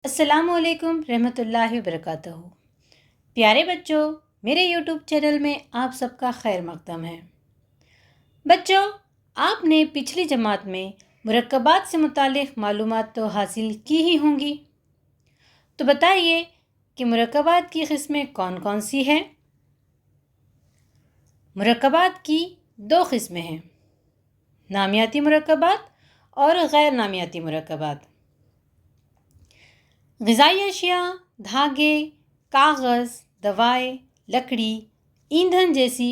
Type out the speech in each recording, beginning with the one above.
अस्सलाम वालेकुम रहमतुल्लाहि वबरकातुहू। प्यारे बच्चों, मेरे यूट्यूब चैनल में आप सबका खैर मकदम है। बच्चों, आपने पिछली जमात में मुरक्कबात से मुतालिक मालूमात तो हासिल की ही होंगी। तो बताइए कि मुरक्कबात की किस्में कौन कौन सी हैं। मुरक्कबात की दो किस्में हैं, नामियाती मुरक्कबात और गैर नामियाती मुरक्कबात। ग़िज़ाई अशिया, धागे, कागज़, दवाएं, लकड़ी, ईंधन जैसी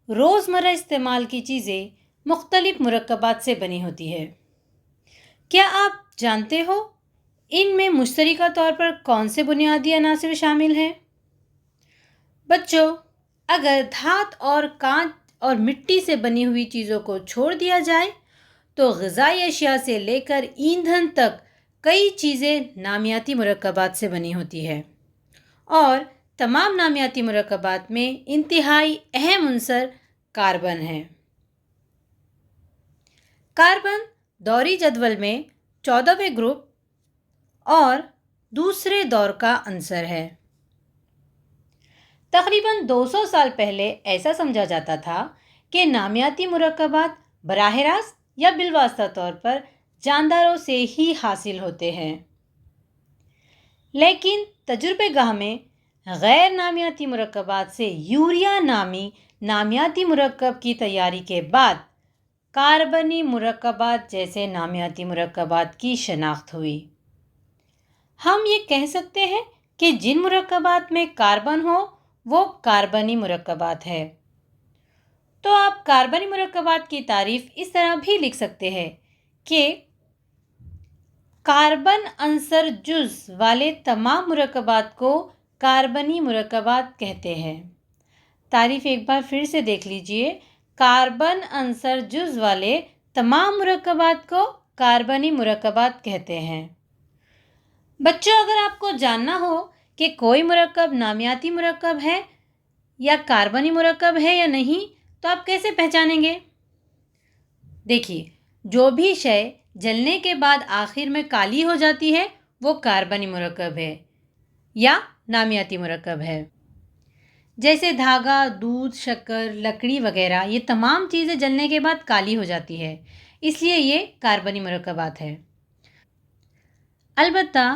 रोज़मर्रा इस्तेमाल की चीज़ें मुख्तलिफ मुरक्कबात से बनी होती है। क्या आप जानते हो इनमें मुश्तरका तौर पर कौन से बुनियादी अनासिर शामिल हैं? बच्चों, अगर धात और कांच और मिट्टी से बनी हुई चीज़ों को छोड़ दिया जाए तो ग़िज़ाई अशिया से लेकर ईंधन तक कई चीज़ें नामियाती मुरक्कबात से बनी होती है और तमाम नामियाती मुरक्कबात में इंतहाई अहम अंसर कार्बन है। कार्बन दौरी जदवल में 14वें ग्रुप और दूसरे दौर का अंसर है। तकरीबन 200 साल पहले ऐसा समझा जाता था कि नामियाती मुरक्कबात बराह रास्त या बिलवास्ता तौर पर जानदारों से ही हासिल होते हैं, लेकिन तजुर्बेगाह में गैर नामियाती मुरक्कबात से यूरिया नामी नामियाती मुरक्कब की तैयारी के बाद कार्बनी मुरक्कबात जैसे नामियाती मुरक्कबात की शनाख्त हुई। हम ये कह सकते हैं कि जिन मुरक्कबात में कार्बन हो वो कार्बनी मुरक्कबात है। तो आप कार्बनी मुरक्कबात की तारीफ इस तरह भी लिख सकते हैं कि कार्बन अंसर जुज़ वाले तमाम मुरक्कबात को कार्बनी मुरक्कबात कहते हैं। तारीफ एक बार फिर से देख लीजिए, कार्बन अंसर जुज़ वाले तमाम मुरक्कबात को कार्बनी मुरक्कबात कहते हैं। बच्चों, अगर आपको जानना हो कि कोई मुरक्कब नामियाती मुरक्कब है या कार्बनी मुरक्कब है या नहीं, तो आप कैसे पहचानेंगे? देखिए, जो भी शय जलने के बाद आखिर में काली हो जाती है वो कार्बनी मुरक्कब है या नामियाती मुरक्कब है। जैसे धागा, दूध, शक्कर, लकड़ी वगैरह, ये तमाम चीज़ें जलने के बाद काली हो जाती है, इसलिए ये कार्बनी मुरक्कबात है। अलबत्ता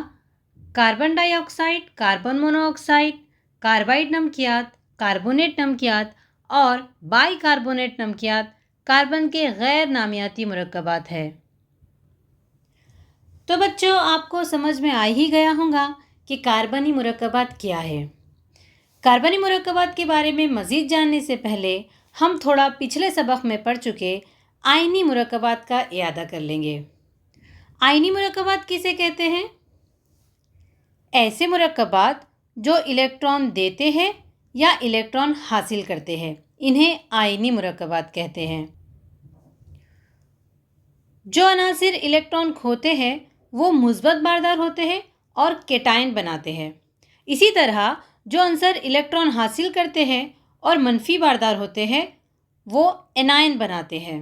carbon dioxide, carbon monoxide, carbide नमकियात, कार्बोनेट नमकियात और बाइकार्बोनेट नमकियात कार्बन के गैर नामियाती मुरक्कबात है। तो बच्चों, आपको समझ में आ ही गया होगा कि कार्बनी मुरक्कबात क्या है। कार्बनी मुरक्कबात के बारे में मज़ीद जानने से पहले हम थोड़ा पिछले सबक में पढ़ चुके आयनी मुरक्कबात का इयादा कर लेंगे। आयनी मुरक्कबात किसे कहते हैं? ऐसे मुरक्कबात जो इलेक्ट्रॉन देते हैं या इलेक्ट्रॉन हासिल करते हैं, इन्हें आयनी मुरक्कबात कहते हैं। जो अनासिर इलेक्ट्रॉन खोते हैं वो मुस्बत बारदार होते हैं और केटायन बनाते हैं। इसी तरह जो अंसर इलेक्ट्रॉन हासिल करते हैं और मनफी बारदार होते हैं वो एनायन बनाते हैं।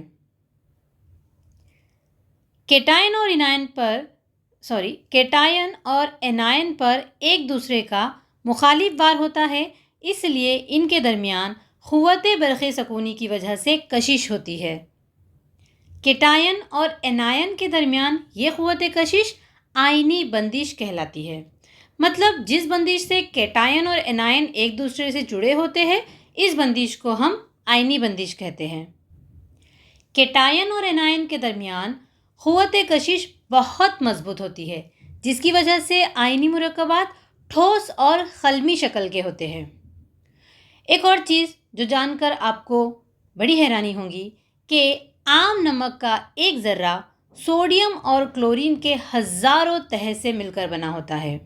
केटायन और एनायन पर एक दूसरे का मुखालिफ बार होता है, इसलिए इनके दरमियान क़ुव्वत बरक़ सकूनी की वजह से कशिश होती है। केटायन और एनायन के दरमियान ये क़ुव्वत कशिश आयनी बंदिश कहलाती है। मतलब जिस बंदिश से केटायन और एनायन एक दूसरे से जुड़े होते हैं, इस बंदिश को हम आयनी बंदिश कहते हैं। केटायन और एनायन के दरमियान क़ुव्वत कशिश बहुत मजबूत होती है, जिसकी वजह से आयनी मुरक्कबात ठोस और ख़ल्मी शक्ल के होते हैं। एक और चीज़ जो जानकर आपको बड़ी हैरानी होगी कि आम नमक का एक ज़र्रा सोडियम और क्लोरीन के हज़ारों तह से मिलकर बना होता है।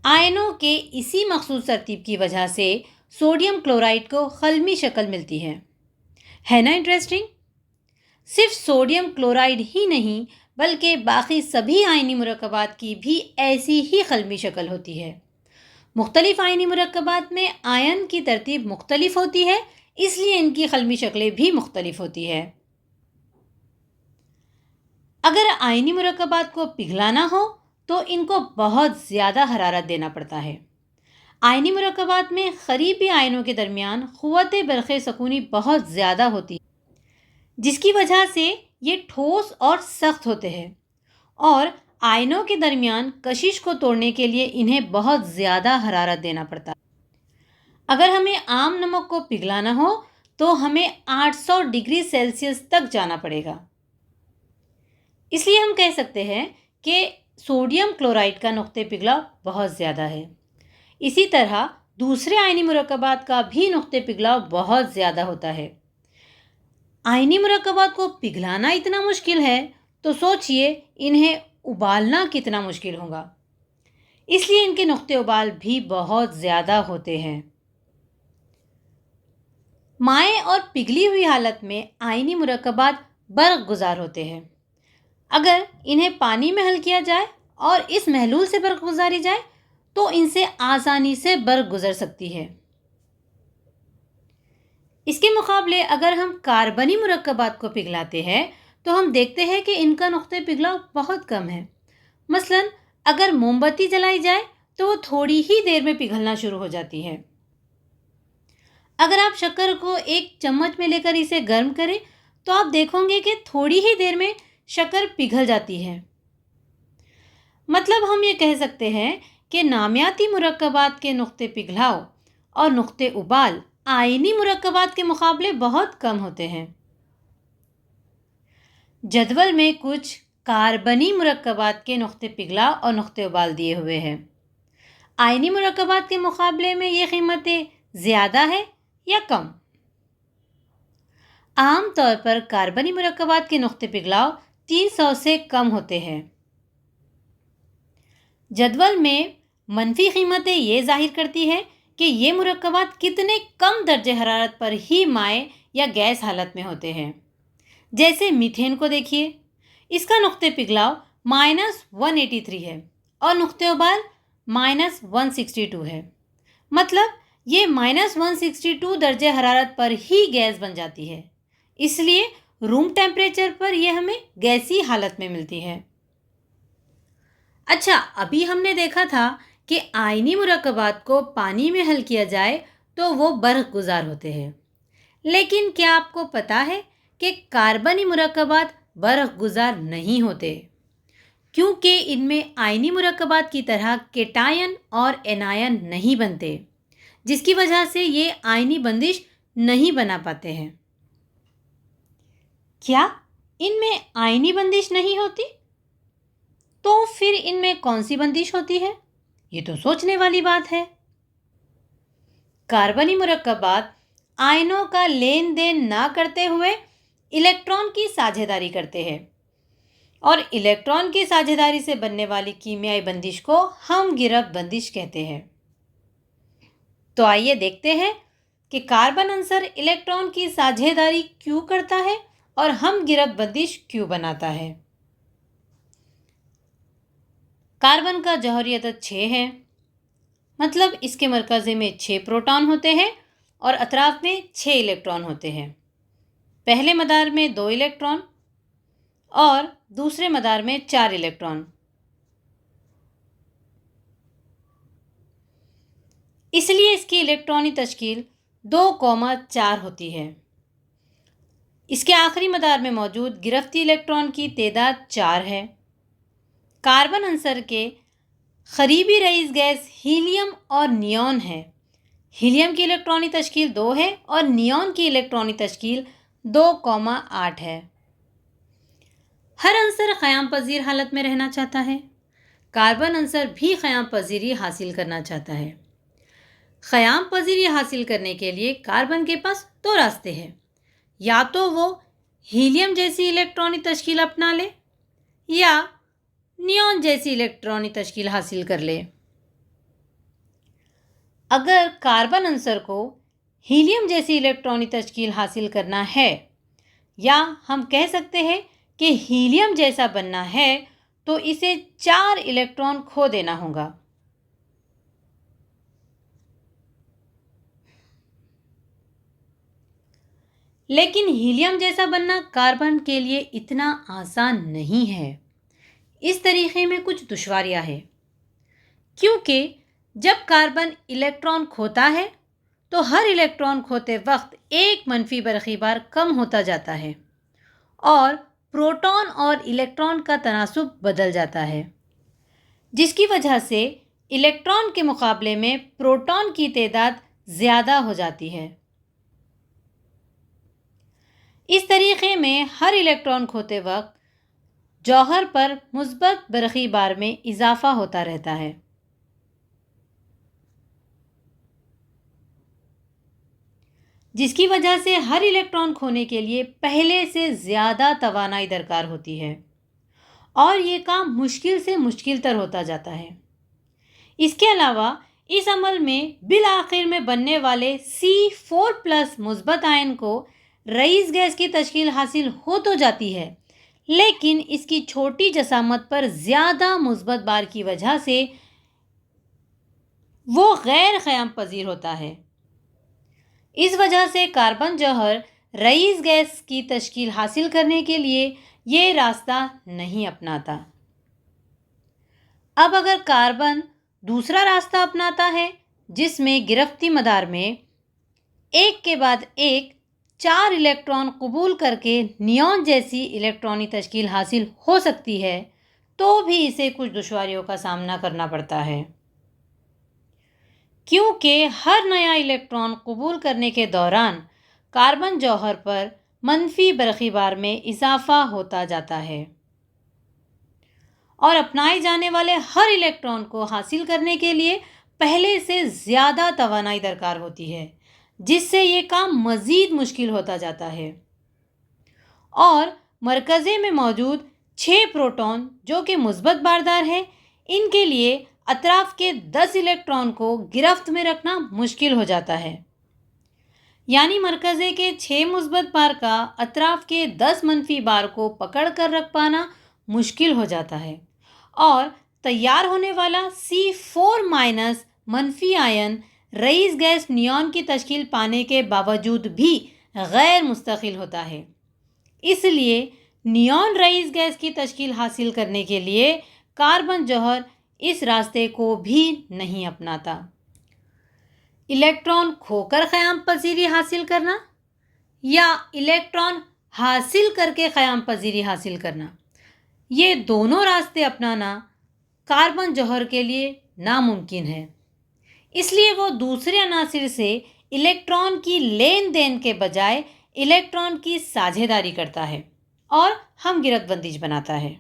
आयनों के इसी मखसूस तरतीब की वजह से सोडियम क्लोराइड को ख़ल्मी शक्ल मिलती है ना इंटरेस्टिंग? सिर्फ सोडियम क्लोराइड ही नहीं बल्कि बाकी सभी आयनी मुरक्कबात की भी ऐसी ही ख़ल्मी शक्ल होती है। मुख्तलिफ आयनी मुरक्कबात में आयन की तरतीब मुख्तलिफ होती है, इसलिए इनकी ख़ल्मी शक्लें भी मुख्तलिफ होती है। अगर आयनी मुरक्कबात को पिघलाना हो تو ان کو بہت زیادہ حرارت دینا پڑتا ہے۔ آئنی مرکبات میں قریبی آئنوں کے درمیان قوت برق سکونی بہت زیادہ ہوتی ہے، جس کی وجہ سے یہ ٹھوس اور سخت ہوتے ہیں، اور آئنوں کے درمیان کشش کو توڑنے کے لیے انہیں بہت زیادہ حرارت دینا پڑتا ہے۔ اگر ہمیں عام نمک کو پگھلانا ہو تو ہمیں 800 ڈگری سیلسیس تک جانا پڑے گا۔ اس لیے ہم کہہ سکتے ہیں کہ سوڈیم کلورائڈ کا نقطہ پگھلاؤ بہت زیادہ ہے۔ اسی طرح دوسرے آئنی مرکبات کا بھی نقطہ پگھلاؤ بہت زیادہ ہوتا ہے۔ آئنی مرکبات کو پگھلانا اتنا مشکل ہے تو سوچئے انہیں ابالنا کتنا مشکل ہوگا۔ اس لیے ان کے نقطہ ابال بھی بہت زیادہ ہوتے ہیں۔ مائع اور پگھلی ہوئی حالت میں آئنی مرکبات برق گزار ہوتے ہیں۔ اگر انہیں پانی میں حل کیا جائے اور اس محلول سے برق گزاری جائے تو ان سے آسانی سے برق گزر سکتی ہے۔ اس کے مقابلے اگر ہم کاربنی مرکبات کو پگھلاتے ہیں تو ہم دیکھتے ہیں کہ ان کا نقطہ پگھلاؤ بہت کم ہے۔ مثلا اگر موم بتی جلائی جائے تو وہ تھوڑی ہی دیر میں پگھلنا شروع ہو جاتی ہے۔ اگر آپ شکر کو ایک چمچ میں لے کر اسے گرم کریں تو آپ دیکھیں گے کہ تھوڑی ہی دیر میں شکر پگھل جاتی ہے۔ مطلب ہم یہ کہہ سکتے ہیں کہ نامیاتی مرکبات کے نقطہ پگھلاؤ اور نقطہ ابال آئنی مرکبات کے مقابلے بہت کم ہوتے ہیں۔ جدول میں کچھ کاربنی مرکبات کے نقطہ پگھلاؤ اور نقطہ ابال دیے ہوئے ہیں۔ آئنی مرکبات کے مقابلے میں یہ قیمتیں زیادہ ہے یا کم؟ عام طور پر کاربنی مرکبات کے نقطہ پگھلاؤ 300 سے کم ہوتے ہیں۔ جدول میں منفی قیمتیں یہ ظاہر کرتی ہے کہ یہ مرکبات کتنے کم درجہ حرارت پر ہی مائع یا گیس حالت میں ہوتے ہیں۔ جیسے میتھین کو دیکھیے، اس کا نقطہ پگھلاؤ -183 ہے اور نقطہ ابال -162 ہے۔ مطلب یہ -162 درجہ حرارت پر ہی گیس بن جاتی ہے، اس لیے روم ٹیمپریچر پر یہ ہمیں گیسی حالت میں ملتی ہے۔ اچھا، ابھی ہم نے دیکھا تھا کہ آئنی مرکبات کو پانی میں حل کیا جائے تو وہ برق گزار ہوتے ہیں، لیکن کیا آپ کو پتہ ہے کہ کاربنی مرکبات برق گزار نہیں ہوتے، کیونکہ ان میں آئنی مرکبات کی طرح کیٹائن اور اینائن نہیں بنتے، جس کی وجہ سے یہ آئنی بندش نہیں بنا پاتے ہیں۔ کیا ان میں آئنی بندش نہیں ہوتی؟ تو پھر ان میں کون سی بندش ہوتی ہے؟ یہ تو سوچنے والی بات ہے۔ کاربنی مرکبات آئنوں کا لین دین نہ کرتے ہوئے الیکٹران کی ساجھیداری کرتے ہیں، اور الیکٹران کی ساجھیداری سے بننے والی کیمیائی بندش کو ہم گرفت بندش کہتے ہیں۔ تو آئیے دیکھتے ہیں کہ کاربن عنصر الیکٹران کی ساجھیداری کیوں کرتا ہے اور ہم گرفت بندش کیوں بناتا ہے۔ کاربن کا جوہری عدد 6 ہے، مطلب اس کے مرکزے میں 6 پروٹون ہوتے ہیں اور اطراف میں 6 الیکٹران ہوتے ہیں۔ پہلے مدار میں 2 الیکٹران اور دوسرے مدار میں 4 الیکٹران۔ اس لیے اس کی الیکٹرانی تشکیل 2,4 ہوتی ہے۔ اس کے آخری مدار میں موجود گرفتی الیکٹران کی تعداد 4 ہے۔ کاربن عنصر کے قریبی رئیس گیس ہیلیم اور نیون ہے۔ ہیلیم کی الیکٹرانی تشکیل 2 ہے اور نیون کی الیکٹرانی تشکیل 2,8 ہے۔ ہر عنصر قیام پذیر حالت میں رہنا چاہتا ہے۔ کاربن عنصر بھی قیام پذیری حاصل کرنا چاہتا ہے۔ قیام پذیری حاصل کرنے کے لیے کاربن کے پاس 2 راستے ہیں، یا تو وہ ہیلیم جیسی الیکٹرانی تشکیل اپنا لے یا نیون جیسی الیکٹرانی تشکیل حاصل کر لے۔ اگر کاربن عنصر کو ہیلیم جیسی الیکٹرانی تشکیل حاصل کرنا ہے، یا ہم کہہ سکتے ہیں کہ ہیلیم جیسا بننا ہے، تو اسے 4 الیکٹران کھو دینا ہوگا۔ لیکن ہیلیم جیسا بننا کاربن کے لیے اتنا آسان نہیں ہے، इस तरीके में कुछ दुश्वारियां हैं, क्योंकि जब कार्बन इलेक्ट्रॉन खोता है तो हर इलेक्ट्रॉन खोते वक्त एक मनफी बरखी बार कम होता जाता है और प्रोटॉन और इलेक्ट्रॉन का तनासुब बदल जाता है, जिसकी वजह से इलेक्ट्रॉन के मुकाबले में प्रोटॉन की तादाद ज़्यादा हो जाती है। इस तरीके में हर इलेक्ट्रॉन खोते वक्त जौहर पर मुस्बत बरखी बार में इजाफा होता रहता है। जिसकी वजह से हर इलेक्ट्रॉन खोने के लिए पहले से ज़्यादा तवानाई दरकार होती है और ये काम मुश्किल से मुश्किल तर होता जाता है। इसके अलावा इस अमल में बिल आखिर में बनने वाले C4+ मुस्बत आयन को रईस गैस की तश्कील हासिल हो तो जाती है, लेकिन इसकी छोटी जसामत पर ज़्यादा मुस्बत बार की वजह से वो गैर क़याम पजीर होता है। इस वजह से कार्बन जौहर रईस गैस की तश्कील हासिल करने के लिए ये रास्ता नहीं अपनाता। अब अगर कार्बन दूसरा रास्ता अपनाता है, जिसमें गिरफ्ती मदार में एक के बाद एक 4 इलेक्ट्रॉन कबूल करके नियॉन जैसी इलेक्ट्रॉनी तश्कील हासिल हो सकती है, तो भी इसे कुछ दुश्वारियों का सामना करना पड़ता है, क्योंकि हर नया इलेक्ट्रॉन कबूल करने के दौरान कार्बन जौहर पर मनफी बरखी बार में इजाफा होता जाता है और अपनाए जाने वाले हर इलेक्ट्रॉन को हासिल करने के लिए पहले से ज़्यादा तवानाई दरकार होती है, जिससे ये काम मज़ीद मुश्किल होता जाता है और मरकज़े में मौजूद 6 प्रोटॉन जो कि मुस्बत बारदार हैं, इनके लिए अतराफ़ के 10 इलेक्ट्रॉन को गिरफ्त में रखना मुश्किल हो जाता है। यानी मरकज़े के 6 मुस्बत बार का अतराफ़ के 10 मनफी बार को पकड़ कर रख पाना मुश्किल हो जाता है और तैयार होने वाला C4- मनफी आयन रईस गैस नियॉन की तश्कील पाने के बावजूद भी गैर मुस्तकिल होता है। इसलिए नियॉन रईस गैस की तश्कील हासिल करने के लिए कार्बन जौहर इस रास्ते को भी नहीं अपनाता। इलेक्ट्रॉन खोकर क़याम पजीरी हासिल करना या इलेक्ट्रॉन हासिल करके क़याम पजीरी हासिल करना, ये दोनों रास्ते अपनाना कार्बन जौहर के लिए नामुमकिन है। इसलिए वो दूसरे अनासिर से इलेक्ट्रॉन की लेन देन के बजाय इलेक्ट्रॉन की साझेदारी करता है और हम गिरतबंदीज बनाता है।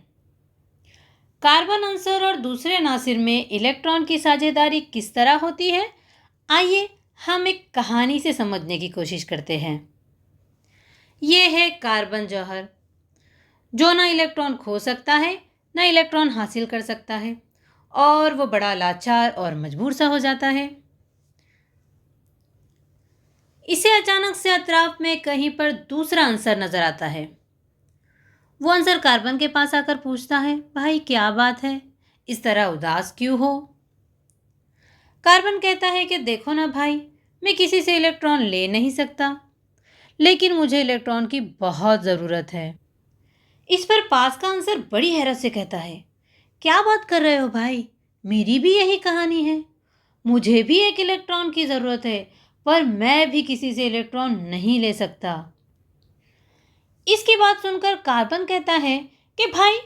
कार्बन अंसर और दूसरे अनासिर में इलेक्ट्रॉन की साझेदारी किस तरह होती है, आइए हम एक कहानी से समझने की कोशिश करते हैं। ये है कार्बन जौहर, जो ना इलेक्ट्रॉन खो सकता है ना इलेक्ट्रॉन हासिल कर सकता है और वो बड़ा लाचार और मजबूर सा हो जाता है। इसे अचानक से अतराफ में कहीं पर दूसरा अंसर नजर आता है। वो अंसर कार्बन के पास आकर पूछता है, भाई क्या बात है, इस तरह उदास क्यों हो? कार्बन कहता है कि देखो ना भाई, मैं किसी से इलेक्ट्रॉन ले नहीं सकता, लेकिन मुझे इलेक्ट्रॉन की बहुत ज़रूरत है। इस पर पास का आंसर बड़ी हैरत से कहता है, क्या बात कर रहे हो भाई, मेरी भी यही कहानी है। मुझे भी एक इलेक्ट्रॉन की ज़रूरत है, पर मैं भी किसी से इलेक्ट्रॉन नहीं ले सकता। इसकी बात सुनकर कार्बन कहता है कि भाई,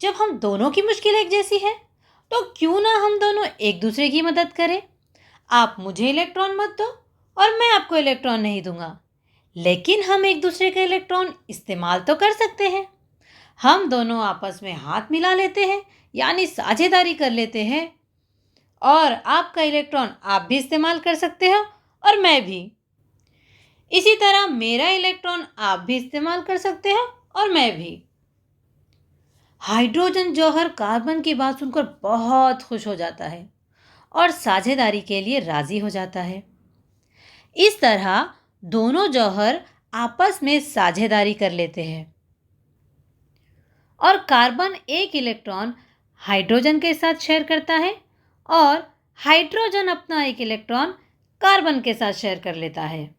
जब हम दोनों की मुश्किल एक जैसी है, तो क्यों ना हम दोनों एक दूसरे की मदद करें। आप मुझे इलेक्ट्रॉन मत दो और मैं आपको इलेक्ट्रॉन नहीं दूंगा, लेकिन हम एक दूसरे का इलेक्ट्रॉन इस्तेमाल तो कर सकते हैं। हम दोनों आपस में हाथ मिला लेते हैं, यानी साझेदारी कर लेते हैं, और आपका इलेक्ट्रॉन आप भी इस्तेमाल कर सकते हो और मैं भी। इसी तरह मेरा इलेक्ट्रॉन आप भी इस्तेमाल कर सकते हो और मैं भी। हाइड्रोजन जौहर कार्बन की बात सुनकर बहुत खुश हो जाता है और साझेदारी के लिए राजी हो जाता है। इस तरह दोनों जौहर आपस में साझेदारी कर लेते हैं और कार्बन एक इलेक्ट्रॉन हाइड्रोजन के साथ शेयर करता है और हाइड्रोजन अपना एक इलेक्ट्रॉन कार्बन के साथ शेयर कर लेता है।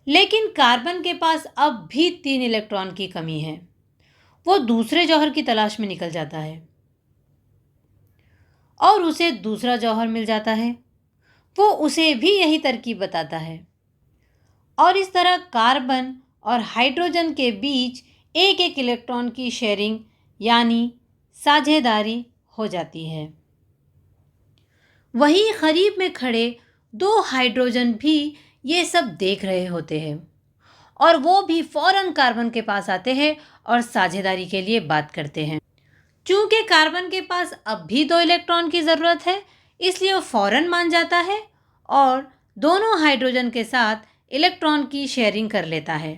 लेकिन कार्बन के पास अब भी 3 इलेक्ट्रॉन की कमी है। वो दूसरे जौहर की तलाश में निकल जाता है और उसे दूसरा जौहर मिल जाता है। वो उसे भी यही तरकीब बताता है और इस तरह कार्बन और हाइड्रोजन के बीच एक एक इलेक्ट्रॉन की शेयरिंग यानी साझेदारी हो जाती है। वहीं करीब में खड़े दो हाइड्रोजन भी ये सब देख रहे होते हैं और वो भी फौरन कार्बन के पास आते हैं और साझेदारी के लिए बात करते हैं। चूंकि कार्बन के पास अब भी दो इलेक्ट्रॉन की ज़रूरत है, इसलिए वो फौरन मान जाता है और दोनों हाइड्रोजन के साथ इलेक्ट्रॉन की शेयरिंग कर लेता है।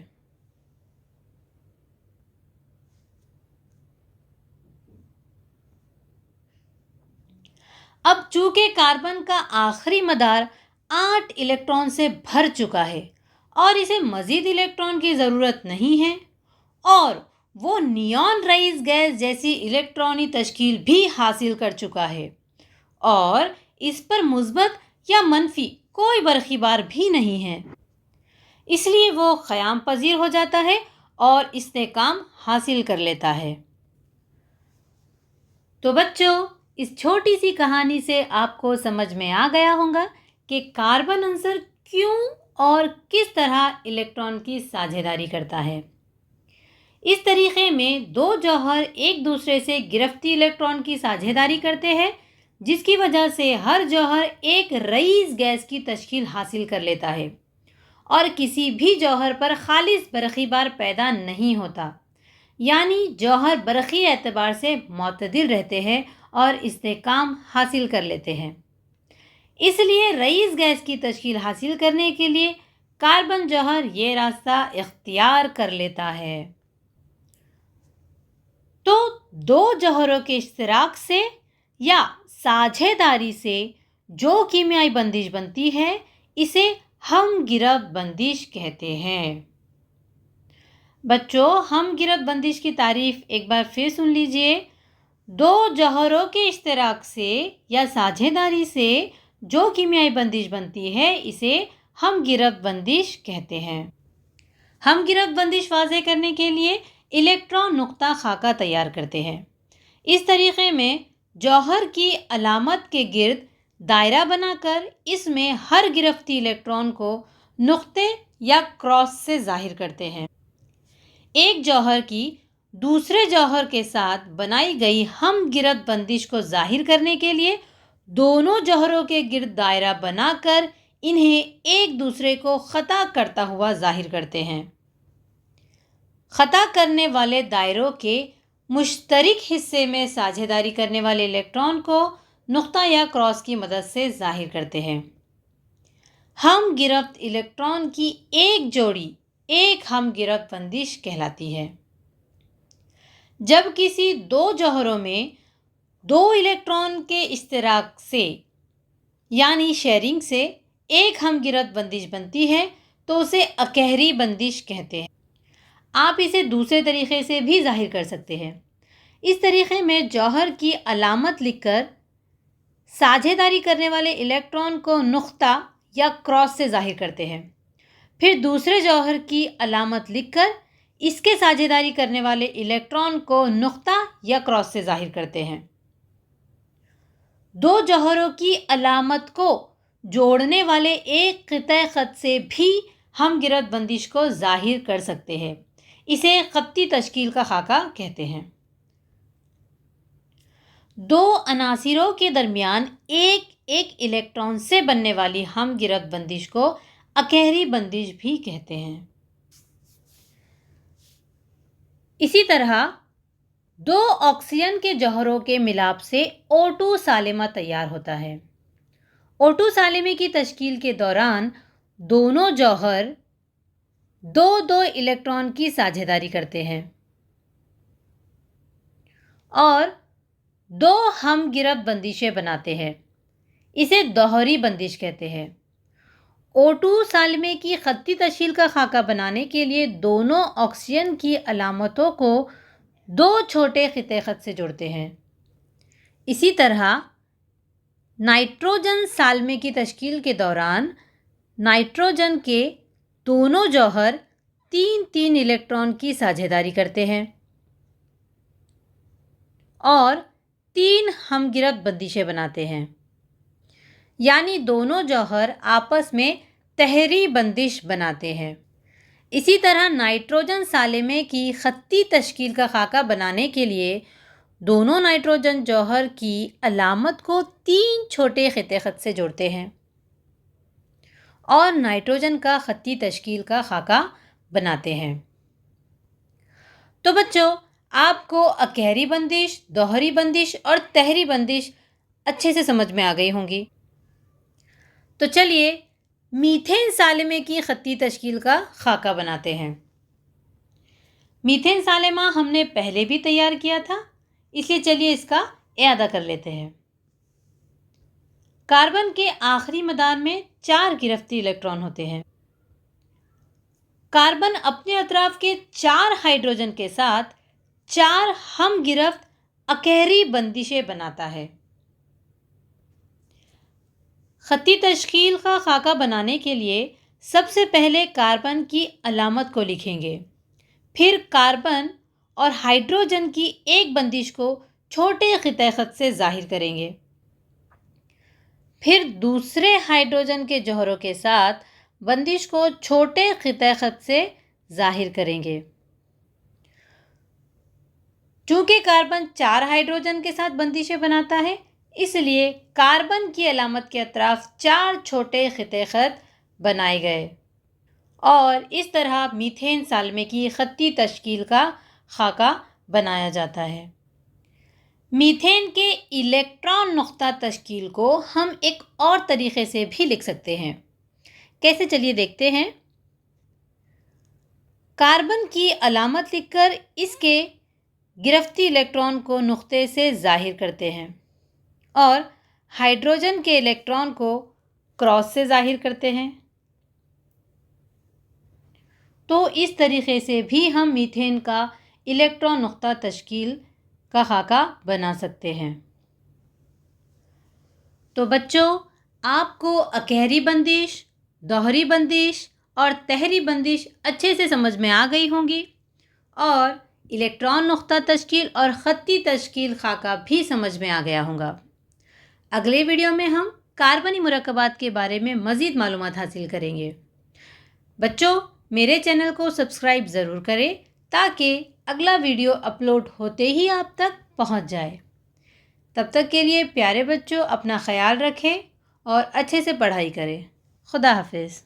अब चूंकि कार्बन का आखिरी मदार 8 इलेक्ट्रॉन से भर चुका है और इसे मज़ीद इलेक्ट्रॉन की ज़रूरत नहीं है और वो नियॉन रईस गैस जैसी इलेक्ट्रॉनी तश्कील भी हासिल कर चुका है और इस पर मुस्बत या मनफी कोई बरखीबार भी नहीं है, इसलिए वो क़याम पजीर हो जाता है और इस्तेकाम हासिल कर लेता है। तो बच्चों, इस छोटी सी कहानी से आपको समझ में आ गया होगा कि कार्बन अंसर क्यों और किस तरह इलेक्ट्रॉन की साझेदारी करता है। इस तरीके में दो जौहर एक दूसरे से गिरफ्ती इलेक्ट्रॉन की साझेदारी करते हैं, जिसकी वजह से हर जौहर एक रईस गैस की तश्कील हासिल कर लेता है और किसी भी जौहर पर खालिस बरखीबार पैदा नहीं होता, यानी जौहर बरखी एतबार से मुतदिल रहते हैं और इस्तेकाम हासिल कर लेते हैं। इसलिए रईस गैस की तश्कील हासिल करने के लिए कार्बन जौहर ये रास्ता इख्तियार कर लेता है। तो दो जौहरों के इश्तिराक से या साझेदारी से जो कीमियाई बंदिश बनती है, इसे हम गिरफ्त बंदिश कहते हैं। बच्चों, हम गिरफ्त बंदिश की तारीफ एक बार फिर सुन लीजिए। दो जौहरों के इश्तिराक से या साझेदारी से जो कीमियाई बंदिश बनती है, इसे हम गिरफ्त बंदिश कहते हैं। हम गिरफ्त बंदिश वाज़े करने के लिए इलेक्ट्रॉन नुक्ता खाका तैयार करते हैं। इस तरीके में जौहर की अलामत के गिर्द दायरा बनाकर इसमें हर गिरफ्ती इलेक्ट्रॉन को नुक्ते या क्रॉस से जाहिर करते हैं। एक जौहर की दूसरे जौहर के साथ बनाई गई हम गिरफ्त बंदिश को जाहिर करने के लिए दोनों जौहरों के गिर्द दायरा बनाकर इन्हें एक दूसरे को ख़ता करता हुआ जाहिर करते हैं। ख़ता करने वाले दायरों के मुश्तरक हिस्से में साझेदारी करने वाले इलेक्ट्रॉन को नुक्ता या क्रॉस की मदद से जाहिर करते हैं। हम गिरफ्त इलेक्ट्रॉन की एक जोड़ी एक हम गिरफ्त बंदिश कहलाती है। जब किसी दो जौहरों में दो इलेक्ट्रॉन के इश्तिराक से यानी शेयरिंग से एक हम गिरफ्त बंदिश बनती है, तो उसे अकहरी बंदिश कहते हैं। आप इसे दूसरे तरीक़े से भी जाहिर कर सकते हैं। इस तरीक़े में जौहर की अलामत लिखकर साझेदारी करने वाले इलेक्ट्रॉन को नुक्ता या क्रॉस से जाहिर करते हैं। फिर दूसरे जौहर की अलामत लिखकर इसके साझेदारी करने वाले इलेक्ट्रॉन को नुक्ता या क्रॉस से जाहिर करते हैं। दो जौहरों की अलामत को जोड़ने वाले एक क़िता ख़त से भी हम गिरफ्त बंदिश को जाहिर कर सकते हैं। इसे ख़त्ती तश्कील का खाका कहते हैं। दो अनासिरों के दरमियान एक एक इलेक्ट्रॉन से बनने वाली हम गिरफ्त बंदिश को अकहरी बंदिश भी कहते हैं। इसी तरह दो ऑक्सीजन के जौहरों के मिलाप से O2 सालिमा तैयार होता है। O2 सालिमे की तश्कील के दौरान दोनों जौहर दो दो इलेक्ट्रॉन की साझेदारी करते हैं और दो हम गिरफ्त बंदिशें बनाते हैं। इसे दोहरी बंदिश कहते हैं। O2 सालिमे की ख़त्ती तश्कील का खाका बनाने के लिए दोनों ऑक्सीजन की अलामतों को दो छोटे ख़िते ख़त से जोड़ते हैं। इसी तरह नाइट्रोजन सालिमे की तश्कील के दौरान नाइट्रोजन के दोनों जौहर तीन तीन इलेक्ट्रॉन की साझेदारी करते हैं। और 3 हमगिरफ्त बंदिशें बनाते हैं, यानी दोनों जौहर आपस में तहरी बंदिश बनाते हैं। इसी तरह नाइट्रोजन सालिमे की खत्ती तश्कील का खाका बनाने के लिए दोनों नाइट्रोजन जौहर की अलामत को 3 छोटे खिते खत से जोड़ते हैं और नाइट्रोजन का खत्ती तश्कील का खाका बनाते हैं। तो बच्चों, आपको अकहरी बंदिश, दोहरी बंदिश और तहरी बंदिश अच्छे से समझ में आ गई होंगी। तो चलिए मीथेन सालिमे की खत्ती तश्कील का खाका बनाते हैं। मीथेन सालिमा हमने पहले भी तैयार किया था, इसलिए चलिए इसका इआदा कर लेते हैं। कार्बन के आखिरी मदार में 4 गिरफ्ती इलेक्ट्रॉन होते हैं। कार्बन अपने अतराफ के 4 हाइड्रोजन के साथ 4 हम गिरफ्त अकहरी बंदिशें बनाता है। खत्ती तश्कील का खाका बनाने के लिए सबसे पहले कार्बन की अलामत को लिखेंगे, फिर कार्बन और हाइड्रोजन की एक बंदिश को छोटे खिते खत से जाहिर करेंगे, फिर दूसरे हाइड्रोजन के जौहरों के साथ बंदिश को छोटे खिते खत से जाहिर करेंगे। चूंकि कार्बन 4 हाइड्रोजन के साथ बंदिशें बनाता है, इसलिए कार्बन की अलामत के अतराफ 4 छोटे खिते खत बनाए गए और इस तरह मीथेन सालिमे की खत्ती तश्कील का खाका बनाया जाता है। मीथेन के इलेक्ट्रॉन नुक्ता तश्कील को हम एक और तरीके से भी लिख सकते हैं। कैसे, चलिए देखते हैं। कार्बन की अलामत लिखकर इसके गिरफ्ती इलेक्ट्रॉन को नुक्ते से जाहिर करते हैं और हाइड्रोजन के इलेक्ट्रॉन को क्रॉस से जाहिर करते हैं। तो इस तरीके से भी हम मीथेन का इलेक्ट्रॉन नुक्ता तश्कील का खाका बना सकते हैं। तो बच्चों, आपको अकहरी बंदिश, दोहरी बंदिश और तहरी बंदिश अच्छे से समझ में आ गई होंगी और इलेक्ट्रॉन नुक्ता तश्कील और खत्ती तश्कील खाका भी समझ में आ गया होगा। अगले वीडियो में हम कार्बनी मुरक्कबात के बारे में मज़ीद मालूमात हासिल करेंगे। बच्चों, मेरे चैनल को सब्सक्राइब ज़रूर करें ताकि अगला वीडियो अपलोड होते ही आप तक पहुंच जाए। तब तक के लिए प्यारे बच्चों, अपना ख्याल रखें और अच्छे से पढ़ाई करें। खुदा हाफिज़।